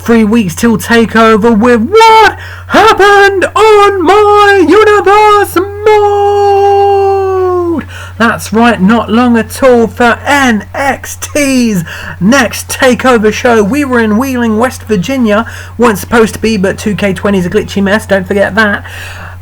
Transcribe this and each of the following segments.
3 weeks till Takeover with What Happened on My Universe mode. That's right, not long at all for NXT's next Takeover show. We were in Wheeling, West Virginia. Weren't supposed to be, but 2K20 is a glitchy mess, don't forget that.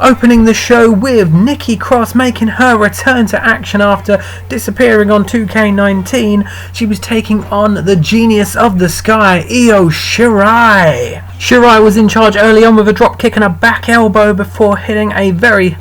Opening the show with Nikki Cross making her return to action after disappearing on 2K19. She was taking on the genius of the sky, Io Shirai. Shirai was in charge early on with a drop kick and a back elbow before hitting a very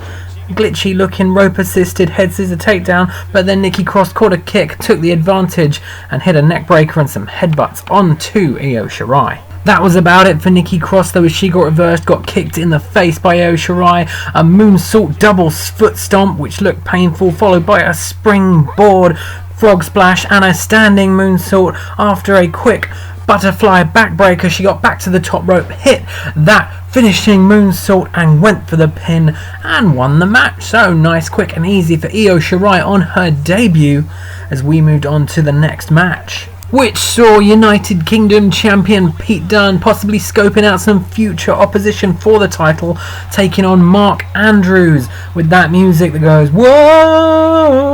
glitchy looking rope assisted head scissor takedown, but then Nikki Cross caught a kick, took the advantage and hit a neck breaker and some headbutts onto Io Shirai. That was about it for Nikki Cross, though, as she got reversed, got kicked in the face by Io Shirai, a moonsault double foot stomp which looked painful, followed by a springboard frog splash and a standing moonsault. After a quick butterfly backbreaker, she got back to the top rope, hit that finishing moonsault and went for the pin and won the match. So nice, quick and easy for Io Shirai on her debut, as we moved on to the next match, which saw United Kingdom champion Pete Dunn possibly scoping out some future opposition for the title, taking on Mark Andrews with that music that goes whoa.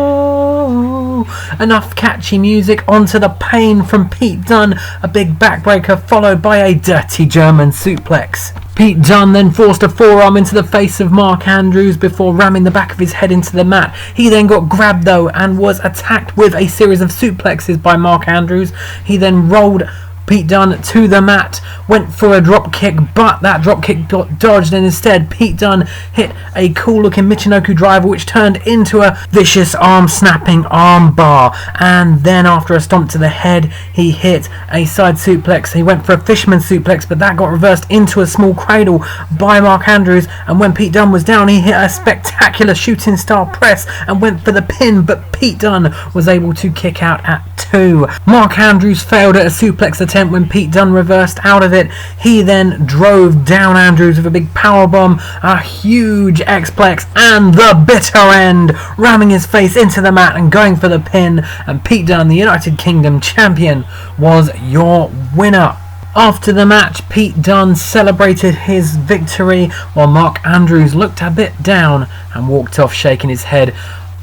Enough catchy music onto the pain from Pete Dunn, a big backbreaker followed by a dirty German suplex. Pete Dunn then forced a forearm into the face of Mark Andrews before ramming the back of his head into the mat. He then got grabbed though and was attacked with a series of suplexes by Mark Andrews. He then rolled Pete Dunn to the mat, went for a drop kick, but that drop kick got dodged, and instead Pete Dunn hit a cool looking Michinoku driver which turned into a vicious arm snapping arm bar, and then after a stomp to the head he hit a side suplex. He went for a fisherman suplex, but that got reversed into a small cradle by Mark Andrews, and when Pete Dunn was down he hit a spectacular shooting star press and went for the pin, but Pete Dunn was able to kick out at 2. Mark Andrews failed at a suplex attempt when Pete Dunn reversed out of it. He then drove down Andrews with a big powerbomb, a huge X-plex and the bitter end, ramming his face into the mat and going for the pin, and Pete Dunn, the United Kingdom champion, was your winner. After the match, Pete Dunn celebrated his victory while Mark Andrews looked a bit down and walked off shaking his head.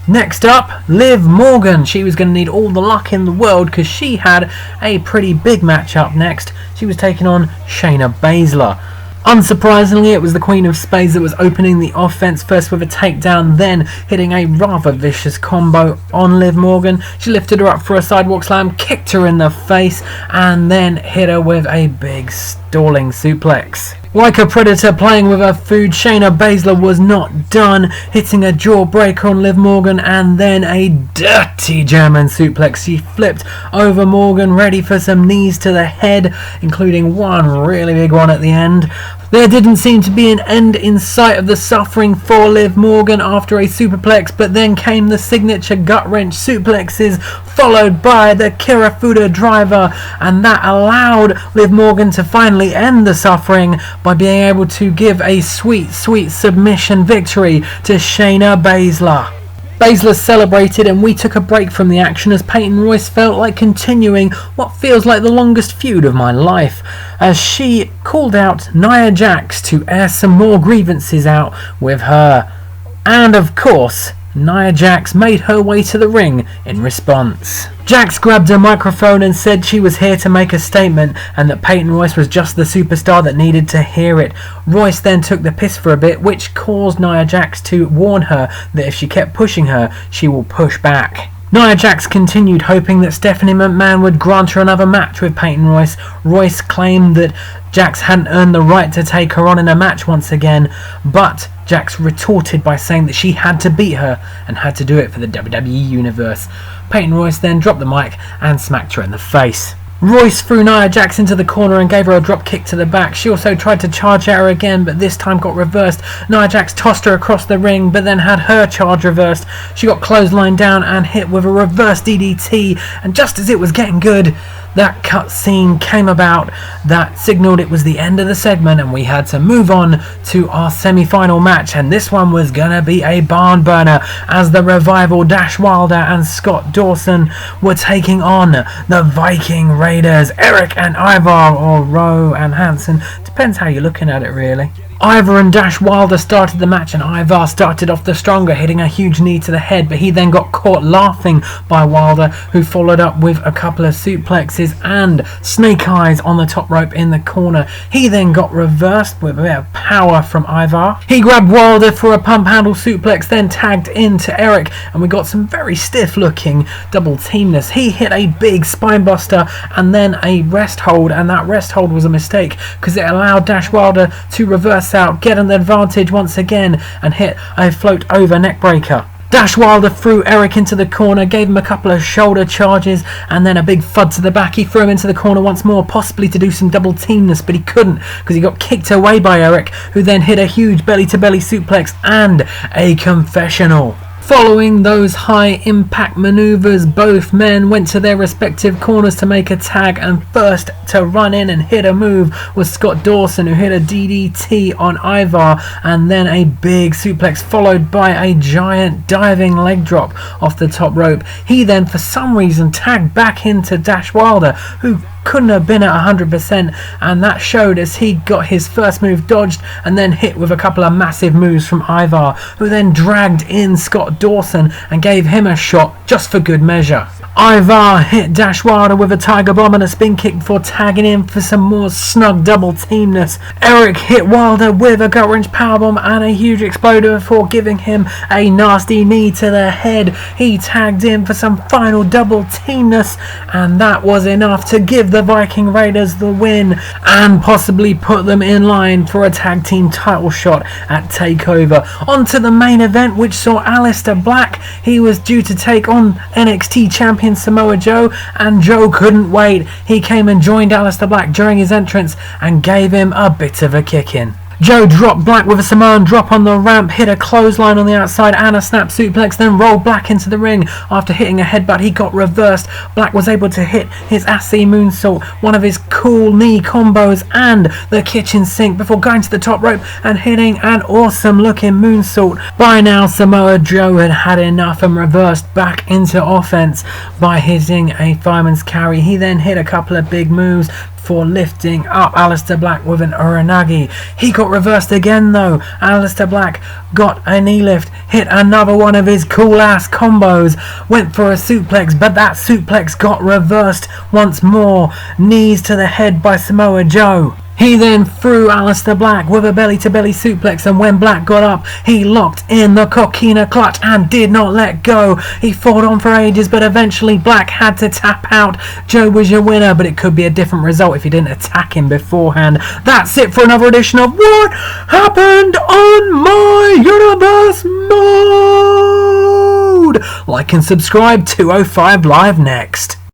Next up, Liv Morgan. She was going to need all the luck in the world because she had a pretty big match up next. She was taking on Shayna Baszler. Unsurprisingly, it was the Queen of Spades that was opening the offense, first with a takedown, then hitting a rather vicious combo on Liv Morgan. She lifted her up for a sidewalk slam, kicked her in the face, and then hit her with a big stalling suplex. Like a predator playing with her food, Shayna Baszler was not done, hitting a jawbreaker on Liv Morgan and then a dirty German suplex. She flipped over Morgan, ready for some knees to the head, including one really big one at the end. There didn't seem to be an end in sight of the suffering for Liv Morgan after a superplex, but then came the signature gut-wrench suplexes, followed by the Kirifuda driver, and that allowed Liv Morgan to finally end the suffering by being able to give a sweet, sweet submission victory to Shayna Baszler. Baszler celebrated and we took a break from the action as Peyton Royce felt like continuing what feels like the longest feud of my life, as she called out Nia Jax to air some more grievances out with her. And of course, Nia Jax made her way to the ring in response. Jax grabbed her microphone and said she was here to make a statement and that Peyton Royce was just the superstar that needed to hear it. Royce then took the piss for a bit, which caused Nia Jax to warn her that if she kept pushing her, she will push back. Nia Jax continued, hoping that Stephanie McMahon would grant her another match with Peyton Royce. Royce claimed that Jax hadn't earned the right to take her on in a match once again, but Jax retorted by saying that she had to beat her and had to do it for the WWE Universe. Peyton Royce then dropped the mic and smacked her in the face. Royce threw Nia Jax into the corner and gave her a drop kick to the back. She also tried to charge at her again, but this time got reversed. Nia Jax tossed her across the ring, but then had her charge reversed. She got clotheslined down and hit with a reverse DDT, and just as it was getting good, that cutscene came about that signaled it was the end of the segment, and we had to move on to our semi-final match, and this one was gonna be a barn burner as the Revival, Dash Wilder and Scott Dawson were taking on the Viking Raiders, Eric and Ivar, or Rowe and Hansen, depends how you're looking at it really. Ivar and Dash Wilder started the match, and Ivar started off the stronger, hitting a huge knee to the head, but he then got caught laughing by Wilder, who followed up with a couple of suplexes and snake eyes on the top rope in the corner. He then got reversed with a bit of power from Ivar. He grabbed Wilder for a pump handle suplex, then tagged into Eric, and we got some very stiff looking double teamness. He hit a big spine buster and then a rest hold, and that rest hold was a mistake because it allowed Dash Wilder to reverse out, get an advantage once again, and hit a float over neckbreaker. Dash Wilder threw Eric into the corner, gave him a couple of shoulder charges and then a big thud to the back. He threw him into the corner once more, possibly to do some double teamness, but he couldn't because he got kicked away by Eric, who then hit a huge belly to belly suplex and a confessional. Following those high impact maneuvers, both men went to their respective corners to make a tag, and first to run in and hit a move was Scott Dawson, who hit a DDT on Ivar and then a big suplex followed by a giant diving leg drop off the top rope. He then for some reason tagged back into Dash Wilder, who couldn't have been at 100%, and that showed as he got his first move dodged and then hit with a couple of massive moves from Ivar, who then dragged in Scott Dawson and gave him a shot just for good measure. Ivar hit Dash Wilder with a Tiger Bomb and a spin kick before tagging in for some more snug double teamness. Eric hit Wilder with a gut wrench powerbomb and a huge exploder before giving him a nasty knee to the head. He tagged in for some final double teamness, and that was enough to give the Viking Raiders the win and possibly put them in line for a tag team title shot at Takeover. On to the main event, which saw Aleister Black. He was due to take on NXT champion Samoa Joe, and Joe couldn't wait. He came and joined Aleister Black during his entrance and gave him a bit of a kick-in. Joe dropped Black with a Samoan drop on the ramp, hit a clothesline on the outside and a snap suplex, then rolled Black into the ring. After hitting a headbutt, he got reversed. Black was able to hit his Assy moonsault, one of his cool knee combos, and the kitchen sink before going to the top rope and hitting an awesome looking moonsault. By now, Samoa Joe had had enough and reversed back into offense by hitting a fireman's carry. He then hit a couple of big moves for lifting up Aleister Black with an Uranagi. He got reversed again though. Aleister Black got a knee lift, hit another one of his cool ass combos, went for a suplex, but that suplex got reversed once more. Knees to the head by Samoa Joe. He then threw Aleister Black with a belly-to-belly suplex, and when Black got up, he locked in the coquina clutch and did not let go. He fought on for ages, but eventually Black had to tap out. Joe was your winner, but it could be a different result if you didn't attack him beforehand. That's it for another edition of What Happened on My Universe Mode. Like and subscribe. 205 Live next.